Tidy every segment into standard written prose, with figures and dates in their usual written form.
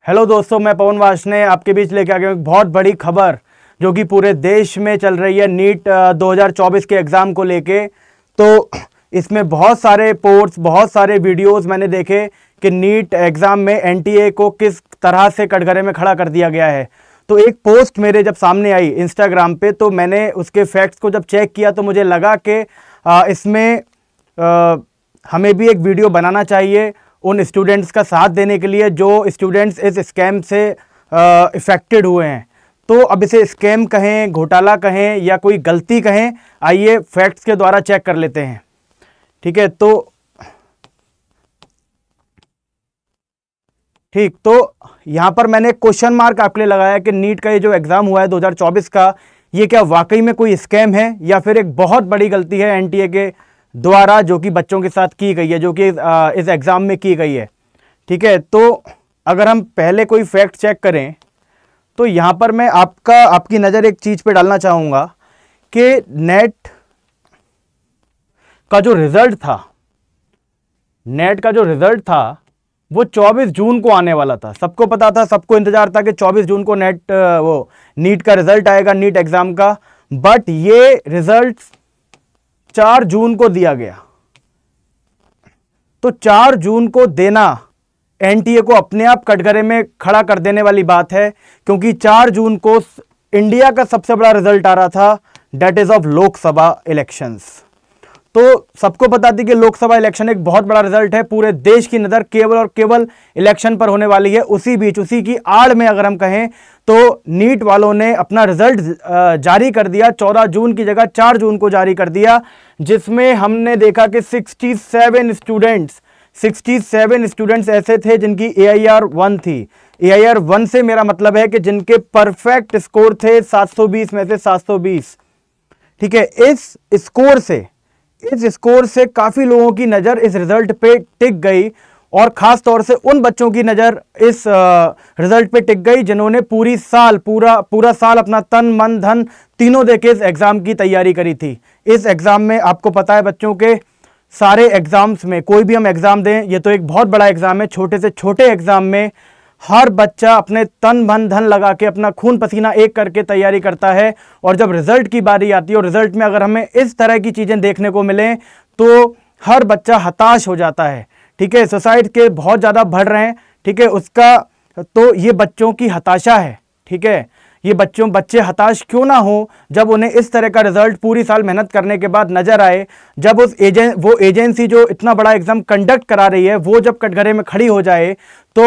Hello दोस्तों, मैं पवन वार्ष्णेय आपके बीच लेके आ गया हूं एक बहुत बड़ी खबर जो कि पूरे देश में चल रही है। नीट 2024 के एग्ज़ाम को लेके तो इसमें बहुत सारे पोस्ट, बहुत सारे वीडियोस मैंने देखे कि नीट एग्ज़ाम में एनटीए को किस तरह से कटघरे में खड़ा कर दिया गया है। तो एक पोस्ट मेरे जब सामने आई इंस्टाग्राम पे तो मैंने उसके फैक्ट्स को जब चेक किया तो मुझे लगा कि इसमें हमें भी एक वीडियो बनाना चाहिए उन स्टूडेंट्स का साथ देने के लिए जो स्टूडेंट्स इस स्कैम से इफ़ेक्टेड हुए हैं। तो अब इसे स्कैम कहें, घोटाला कहें या कोई गलती कहें, आइए फैक्ट्स के द्वारा चेक कर लेते हैं। ठीक है, तो यहाँ पर मैंने क्वेश्चन मार्क आपके लिए लगाया कि नीट का ये जो एग्ज़ाम हुआ है 2024 का, ये क्या वाकई में कोई स्कैम है या फिर एक बहुत बड़ी गलती है एनटीए के द्वारा जो कि बच्चों के साथ की गई है, जो कि इस एग्ज़ाम में की गई है। ठीक है, तो अगर हम पहले कोई फैक्ट चेक करें तो यहाँ पर मैं आपकी नज़र एक चीज़ पे डालना चाहूँगा कि नेट का जो रिज़ल्ट था वो 24 जून को आने वाला था। सबको पता था, सबको इंतज़ार था कि 24 जून को नीट का रिज़ल्ट आएगा, नीट एग्ज़ाम का। बट ये रिज़ल्ट 4 जून को दिया गया। तो 4 जून को देना एनटीए को अपने आप कटघरे में खड़ा कर देने वाली बात है, क्योंकि 4 जून को इंडिया का सबसे बड़ा रिजल्ट आ रहा था, date is of Lok Sabha elections. तो सबको पता थी कि लोकसभा इलेक्शन एक बहुत बड़ा रिजल्ट है, पूरे देश की नज़र केवल और केवल इलेक्शन पर होने वाली है। उसी बीच, उसी की आड़ में अगर हम कहें तो नीट वालों ने अपना रिजल्ट जारी कर दिया। 14 जून की जगह 4 जून को जारी कर दिया, जिसमें हमने देखा कि 67 स्टूडेंट्स ऐसे थे जिनकी AIR 1 थी। AIR 1 से मेरा मतलब है कि जिनके परफेक्ट स्कोर थे 720 में से 720। ठीक है, इस स्कोर से काफ़ी लोगों की नज़र इस रिज़ल्ट पे टिक गई और ख़ास तौर से उन बच्चों की नज़र इस रिज़ल्ट पे टिक गई जिन्होंने पूरा साल अपना तन मन धन तीनों देके इस एग्ज़ाम की तैयारी करी थी। इस एग्ज़ाम में आपको पता है बच्चों के सारे एग्ज़ाम्स में कोई भी हम एग्ज़ाम दें, ये तो एक बहुत बड़ा एग्ज़ाम है, छोटे से छोटे एग्ज़ाम में हर बच्चा अपने तन मन धन लगा के अपना खून पसीना एक करके तैयारी करता है। और जब रिज़ल्ट की बारी आती है और रिज़ल्ट में अगर हमें इस तरह की चीज़ें देखने को मिलें तो हर बच्चा हताश हो जाता है। ठीक है, सुसाइड के बहुत ज़्यादा बढ़ रहे हैं। ठीक है, उसका तो ये बच्चों की हताशा है। ठीक है, ये बच्चे हताश क्यों ना हो जब उन्हें इस तरह का रिजल्ट पूरी साल मेहनत करने के बाद नजर आए। जब वो एजेंसी जो इतना बड़ा एग्जाम कंडक्ट करा रही है वो जब कटघरे में खड़ी हो जाए तो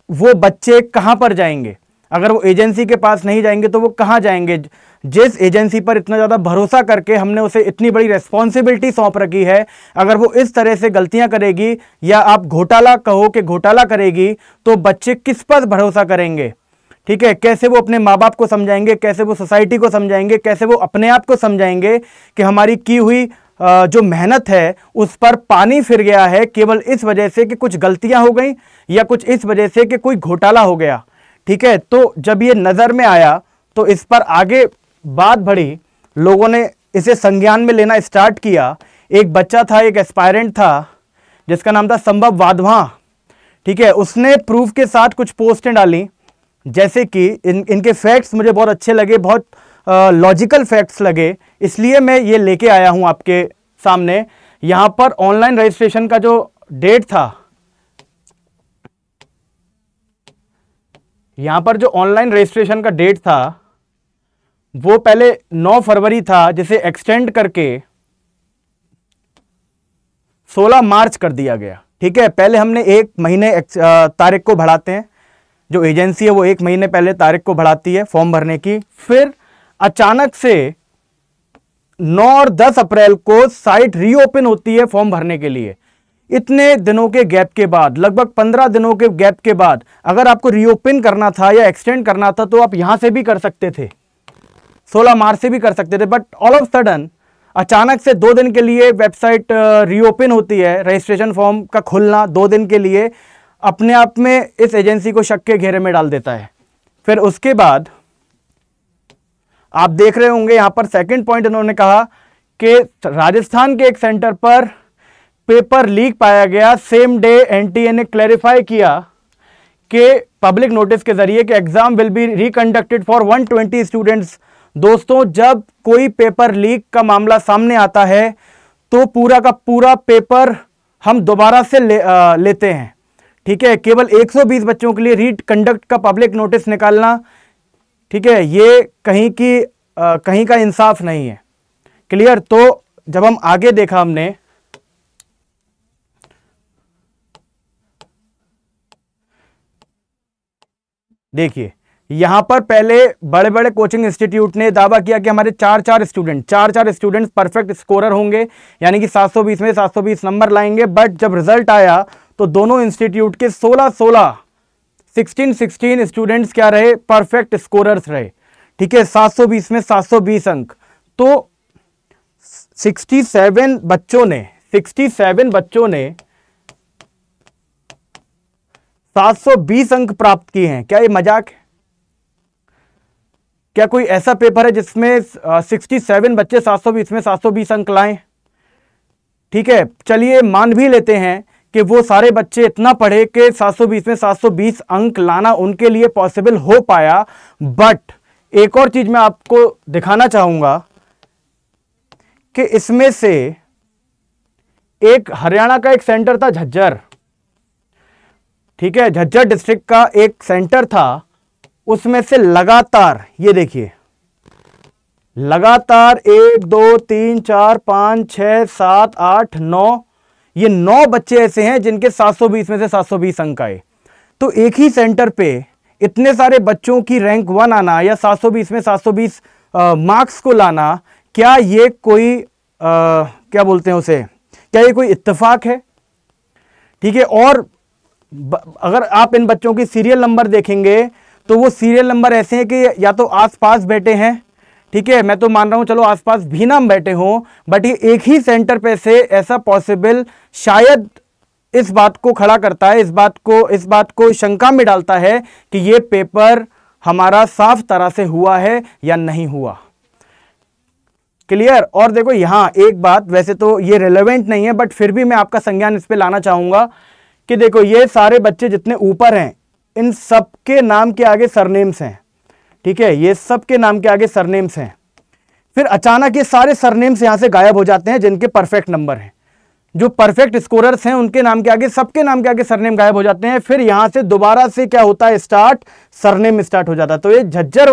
वो बच्चे कहाँ पर जाएंगे? अगर वो एजेंसी के पास नहीं जाएंगे तो वो कहाँ जाएंगे? जिस एजेंसी पर इतना ज़्यादा भरोसा करके हमने उसे इतनी बड़ी रेस्पॉन्सिबिलिटी सौंप रखी है, अगर वो इस तरह से गलतियां करेगी या आप घोटाला कहो कि घोटाला करेगी, तो बच्चे किस पर भरोसा करेंगे? ठीक है, कैसे वो अपने माँ बाप को समझाएंगे, कैसे वो सोसाइटी को समझाएंगे, कैसे वो अपने आप को समझाएंगे कि हमारी की हुई जो मेहनत है उस पर पानी फिर गया है केवल इस वजह से कि कुछ गलतियां हो गई या कुछ इस वजह से कि कोई घोटाला हो गया। ठीक है, तो जब ये नज़र में आया तो इस पर आगे बात बढ़ी, लोगों ने इसे संज्ञान में लेना स्टार्ट किया। एक बच्चा था, एक एस्पायरेंट था जिसका नाम था संभव वाधवां। ठीक है, उसने प्रूफ के साथ कुछ पोस्टें डाली, जैसे कि इनके फैक्ट्स मुझे बहुत अच्छे लगे, बहुत लॉजिकल फैक्ट्स लगे, इसलिए मैं ये लेके आया हूं आपके सामने। यहां पर ऑनलाइन रजिस्ट्रेशन का जो डेट था, यहां पर जो ऑनलाइन रजिस्ट्रेशन का डेट था वो पहले 9 फरवरी था, जिसे एक्सटेंड करके 16 मार्च कर दिया गया। ठीक है, पहले हमने 1 महीने तारीख को बढ़ाते हैं, जो एजेंसी है वो 1 महीने पहले तारीख को बढ़ाती है फॉर्म भरने की। फिर अचानक से 9 और 10 अप्रैल को साइट रीओपन होती है फॉर्म भरने के लिए। इतने दिनों के गैप के बाद, लगभग 15 दिनों के गैप के बाद अगर आपको रीओपन करना था या एक्सटेंड करना था तो आप यहां से भी कर सकते थे, 16 मार्च से भी कर सकते थे। बट ऑल ऑफ सडन अचानक से 2 दिन के लिए वेबसाइट रीओपन होती है। रजिस्ट्रेशन फॉर्म का खुलना 2 दिन के लिए अपने आप में इस एजेंसी को शक के घेरे में डाल देता है। फिर उसके बाद आप देख रहे होंगे यहां पर सेकंड पॉइंट इन्होंने कहा कि राजस्थान के एक सेंटर पर पेपर लीक पाया गया। सेम डे एनटीए ने क्लैरिफाई किया के पब्लिक नोटिस के जरिए कि exam will be reconducted for 120 students. दोस्तों, जब कोई पेपर लीक का मामला सामने आता है तो पूरा का पूरा पेपर हम दोबारा से लेते हैं। ठीक है, केवल 120 बच्चों के लिए रिकंडक्ट का पब्लिक नोटिस निकालना, ठीक है, ये कहीं का इंसाफ नहीं है। क्लियर? तो जब हम आगे देखा हमने, देखिए यहां पर पहले बड़े बड़े कोचिंग इंस्टीट्यूट ने दावा किया कि हमारे चार चार स्टूडेंट्स परफेक्ट स्कोरर होंगे, यानी कि 720 में 720 नंबर लाएंगे। बट जब रिजल्ट आया तो दोनों इंस्टीट्यूट के 16 स्टूडेंट्स क्या रहे? परफेक्ट स्कोरर्स रहे। ठीक है, 720 में 720 अंक। तो 67 बच्चों ने 720 अंक प्राप्त किए हैं। क्या ये मजाक है? क्या कोई ऐसा पेपर है जिसमें 67 बच्चे 720 में 720 अंक लाएं? ठीक है, चलिए मान भी लेते हैं कि वो सारे बच्चे इतना पढ़े कि 720 में 720 अंक लाना उनके लिए पॉसिबल हो पाया। बट एक और चीज मैं आपको दिखाना चाहूंगा कि इसमें से एक हरियाणा का एक सेंटर था झज्जर। ठीक है, झज्जर डिस्ट्रिक्ट का एक सेंटर था, उसमें से लगातार, ये देखिए, लगातार 1 2 3 4 5 6 7 8 9, ये 9 बच्चे ऐसे हैं जिनके 720 में से 720 अंक आए। तो एक ही सेंटर पे इतने सारे बच्चों की रैंक 1 आना या 720 में 720 मार्क्स को लाना, क्या ये कोई क्या बोलते हैं उसे, क्या ये कोई इत्तेफाक है? ठीक है, और अगर आप इन बच्चों की सीरियल नंबर देखेंगे तो वो सीरियल नंबर ऐसे हैं कि या तो आसपास बैठे हैं, ठीक है, मैं तो मान रहा हूं चलो आसपास भी ना बैठे हों, बट ये एक ही सेंटर पे से ऐसा पॉसिबल शायद इस बात को खड़ा करता है, इस बात को शंका में डालता है कि ये पेपर हमारा साफ तरह से हुआ है या नहीं हुआ। क्लियर? और देखो यहां एक बात, वैसे तो ये रिलेवेंट नहीं है बट फिर भी मैं आपका संज्ञान इस पे लाना चाहूंगा कि देखो ये सारे बच्चे जितने ऊपर हैं, इन सबके नाम के आगे सरनेम्स हैं। ठीक है, ये सबके नाम के आगे सरनेम्स हैं। फिर अचानक ये सारे सरनेम्स यहां से गायब हो जाते हैं जिनके परफेक्ट नंबर हैं। जो परफेक्ट स्कोरर्स हैं उनके नाम के आगे, सबके नाम के आगे सरनेम गायब हो जाते हैं। फिर यहां से दोबारा से क्या होता है? सरनेम स्टार्ट हो जाता है। तो ये झज्जर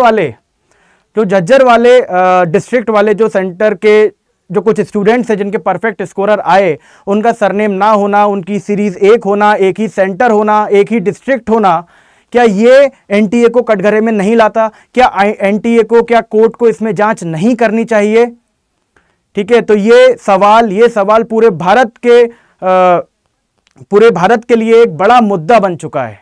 वाले डिस्ट्रिक्ट वाले जो सेंटर के जो कुछ स्टूडेंट्स हैं जिनके परफेक्ट स्कोरर आए, उनका सरनेम ना होना, उनकी सीरीज एक होना, एक ही सेंटर होना, एक ही डिस्ट्रिक्ट होना, क्या ये एनटीए को कटघरे में नहीं लाता? क्या एनटीए को, क्या कोर्ट को इसमें जांच नहीं करनी चाहिए? ठीक है, तो ये सवाल पूरे भारत के लिए एक बड़ा मुद्दा बन चुका है।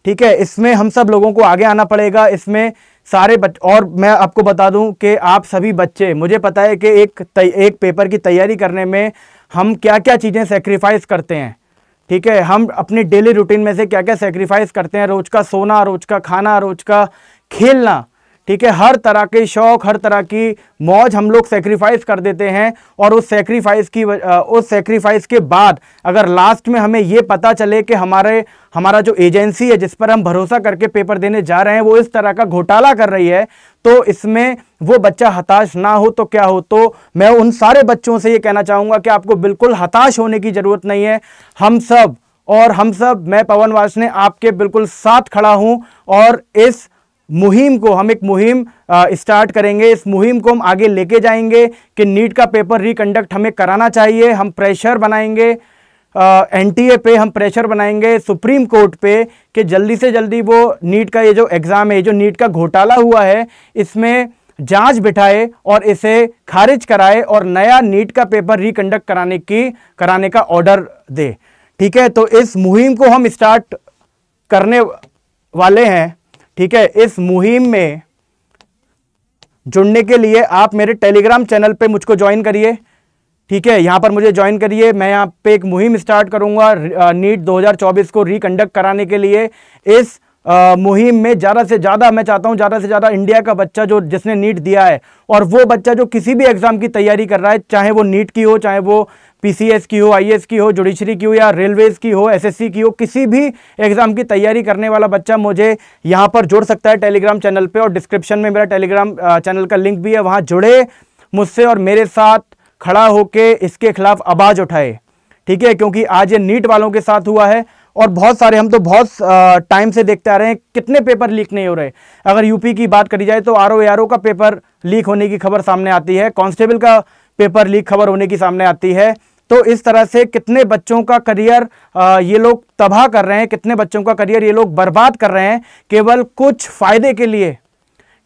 ठीक है, इसमें हम सब लोगों को आगे आना पड़ेगा। इसमें सारे और मैं आपको बता दूं कि आप सभी बच्चे, मुझे पता है कि एक पेपर की तैयारी करने में हम क्या क्या चीज़ें सेक्रीफाइस करते हैं। ठीक है, हम अपने डेली रूटीन में से क्या क्या सेक्रीफाइस करते हैं, रोज का सोना, रोज का खाना, रोज का खेलना, ठीक है, हर तरह के शौक, हर तरह की मौज हम लोग सेक्रीफाइस कर देते हैं। और उस सेक्रीफाइस के बाद अगर लास्ट में हमें ये पता चले कि हमारा जो एजेंसी है जिस पर हम भरोसा करके पेपर देने जा रहे हैं वो इस तरह का घोटाला कर रही है, तो इसमें वो बच्चा हताश ना हो तो क्या हो। तो मैं उन सारे बच्चों से ये कहना चाहूँगा कि आपको बिल्कुल हताश होने की ज़रूरत नहीं है। हम सब मैं पवन वार्ष्णेय आपके बिल्कुल साथ खड़ा हूँ और इस मुहिम को, हम एक मुहिम स्टार्ट करेंगे। इस मुहिम को हम आगे लेके जाएंगे कि नीट का पेपर रिकंडक्ट हमें कराना चाहिए। हम प्रेशर बनाएंगे एनटीए पे, हम प्रेशर बनाएंगे सुप्रीम कोर्ट पे कि जल्दी से जल्दी वो नीट का ये जो एग्ज़ाम है, जो नीट का घोटाला हुआ है, इसमें जांच बिठाए और इसे खारिज कराए और नया नीट का पेपर रिकंडक्ट कराने का ऑर्डर दे। ठीक है, तो इस मुहिम को हम स्टार्ट करने वाले हैं। ठीक है, इस मुहिम में जुड़ने के लिए आप मेरे टेलीग्राम चैनल पे मुझको ज्वाइन करिए। ठीक है, यहाँ पर मुझे ज्वाइन करिए। मैं यहाँ पे एक मुहिम स्टार्ट करूँगा नीट 2024 को रिकंडक्ट कराने के लिए। इस मुहिम में ज़्यादा से ज़्यादा, मैं चाहता हूँ ज़्यादा से ज़्यादा इंडिया का बच्चा जो जिसने नीट दिया है और वो बच्चा जो किसी भी एग्ज़ाम की तैयारी कर रहा है, चाहे वो नीट की हो, चाहे वो पीसीएस की हो, आईएएस की हो, जुडिशरी की हो या रेलवेज़ की हो, एसएससी की हो, किसी भी एग्ज़ाम की तैयारी करने वाला बच्चा मुझे यहाँ पर जुड़ सकता है टेलीग्राम चैनल पे, और डिस्क्रिप्शन में मेरा टेलीग्राम चैनल का लिंक भी है, वहाँ जुड़े मुझसे और मेरे साथ खड़ा होके इसके खिलाफ आवाज़ उठाए, ठीक है। क्योंकि आज ये नीट वालों के साथ हुआ है और बहुत सारे, हम तो बहुत टाइम से देखते आ रहे हैं कितने पेपर लीक नहीं हो रहे। अगर यूपी की बात करी जाए तो आरओ एआरओ का पेपर लीक होने की खबर सामने आती है, कांस्टेबल का पेपर लीक खबर होने की सामने आती है। तो इस तरह से कितने बच्चों का करियर ये लोग तबाह कर रहे हैं, कितने बच्चों का करियर ये लोग बर्बाद कर रहे हैं केवल कुछ फायदे के लिए,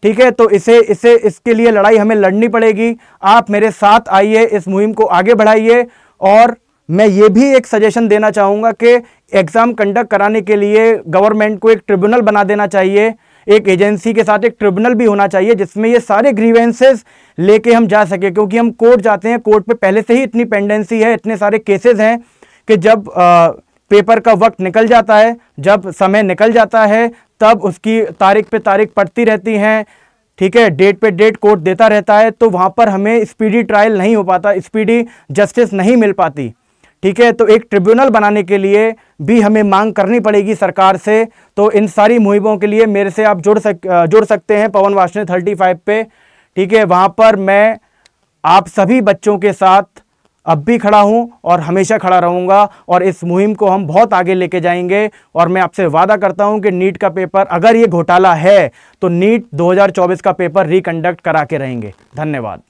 ठीक है। तो इसके लिए लड़ाई हमें लड़नी पड़ेगी। आप मेरे साथ आइए, इस मुहिम को आगे बढ़ाइए। और मैं ये भी एक सजेशन देना चाहूँगा कि एग्ज़ाम कंडक्ट कराने के लिए गवर्नमेंट को एक ट्रिब्यूनल बना देना चाहिए, एक एजेंसी के साथ एक ट्रिब्यूनल भी होना चाहिए जिसमें ये सारे ग्रीवेंसेस लेके हम जा सके। क्योंकि हम कोर्ट जाते हैं, कोर्ट पे पहले से ही इतनी पेंडेंसी है, इतने सारे केसेस हैं कि जब पेपर का वक्त निकल जाता है, जब समय निकल जाता है, तब उसकी तारीख पे तारीख पड़ती रहती हैं, ठीक है, डेट पे डेट कोर्ट देता रहता है। तो वहाँ पर हमें स्पीडी ट्रायल नहीं हो पाता, स्पीडी जस्टिस नहीं मिल पाती, ठीक है। तो एक ट्रिब्यूनल बनाने के लिए भी हमें मांग करनी पड़ेगी सरकार से। तो इन सारी मुहिमों के लिए मेरे से आप जुड़ सकते हैं पवन वार्ष्णेय 35 पे, ठीक है। वहाँ पर मैं आप सभी बच्चों के साथ अब भी खड़ा हूँ और हमेशा खड़ा रहूँगा, और इस मुहिम को हम बहुत आगे लेके जाएंगे। और मैं आपसे वादा करता हूँ कि नीट का पेपर, अगर ये घोटाला है तो नीट 2024 का पेपर रिकंडक्ट करा के रहेंगे। धन्यवाद।